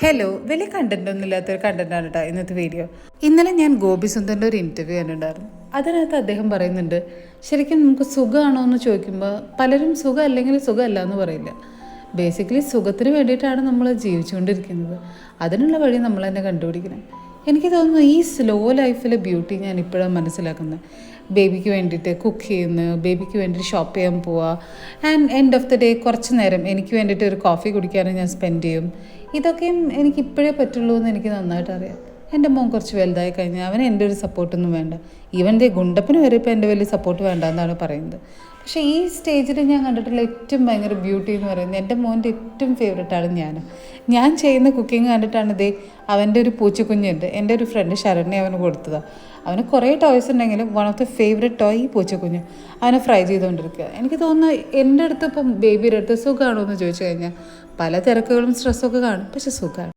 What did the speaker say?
Hello, വലിയ content ഒന്നും ഇല്ലാത്തൊരു കണ്ടന്റാണ് കേട്ടോ ഇന്നത്തെ വീഡിയോ. ഇന്നലെ ഞാൻ ഗോപി സുന്ദറിൻ്റെ ഒരു ഇൻ്റർവ്യൂ കണ്ടിട്ടുണ്ടായിരുന്നു. അതിനകത്ത് അദ്ദേഹം പറയുന്നുണ്ട്, ശരിക്കും നമുക്ക് സുഖമാണോ എന്ന് ചോദിക്കുമ്പോൾ പലരും സുഖം അല്ലെങ്കിൽ സുഖമല്ല എന്ന് പറയില്ല. ബേസിക്കലി സുഖത്തിന് വേണ്ടിയിട്ടാണ് നമ്മൾ ജീവിച്ചുകൊണ്ടിരിക്കുന്നത്. അതിനുള്ള വഴി നമ്മൾ തന്നെ കണ്ടുപിടിക്കണം. എനിക്ക് തോന്നുന്നു ഈ സ്ലോ ലൈഫിലെ ബ്യൂട്ടി ഞാൻ ഇപ്പോഴാണ് മനസ്സിലാക്കുന്നത്. ബേബിക്ക് വേണ്ടിയിട്ട് കുക്ക് ചെയ്യുന്നു, ബേബിക്ക് വേണ്ടിയിട്ട് ഷോപ്പ് ചെയ്യാൻ പോവുക, and end of the day കുറച്ച് നേരം എനിക്ക് വേണ്ടിയിട്ട് ഒരു കോഫി കുടിക്കാനും ഞാൻ സ്പെൻഡ് ചെയ്യും. ഇതൊക്കെയും എനിക്ക് ഇപ്പോഴേ പറ്റുള്ളൂ എന്ന് എനിക്ക് നന്നായിട്ട് അറിയാം. എൻ്റെ മോൻ കുറച്ച് വലുതായി കഴിഞ്ഞാൽ അവന് എൻ്റെ ഒരു സപ്പോർട്ടൊന്നും വേണ്ട. ഈവൻ ദേ ഗുണ്ടപ്പന് വരെ ഇപ്പോൾ എൻ്റെ വലിയ സപ്പോർട്ട് വേണ്ട എന്നാണ് പറയുന്നത്. പക്ഷേ ഈ സ്റ്റേജിൽ ഞാൻ കണ്ടിട്ടുള്ള ഏറ്റവും ഭയങ്കര ബ്യൂട്ടി എന്ന് പറയുന്നത് എൻ്റെ മോൻ്റെ ഏറ്റവും ഫേവറേറ്റാണ് ഞാൻ ചെയ്യുന്ന കുക്കിംഗ് കണ്ടിട്ടാണ് ഇതേ അവൻ്റെ ഒരു പൂച്ചക്കുഞ്ഞുണ്ട്. എൻ്റെ ഒരു ഫ്രണ്ട് ശരണ്യ അവന് കൊടുത്തതാണ്. അവന് കുറേ ടോയ്സ് ഉണ്ടെങ്കിലും one of the favourite toy ഈ പൂച്ചക്കുഞ്ഞ്. അവനെ ഫ്രൈ ചെയ്തുകൊണ്ടിരിക്കുക. എനിക്ക് തോന്നുന്നു എൻ്റെ അടുത്ത് ഇപ്പം ബേബിയുടെ അടുത്ത് സുഖമാണോ എന്ന് ചോദിച്ചു കഴിഞ്ഞാൽ പല തിരക്കുകളും സ്ട്രെസ്സൊക്കെ കാണും, പക്ഷെ സുഖമാണ്.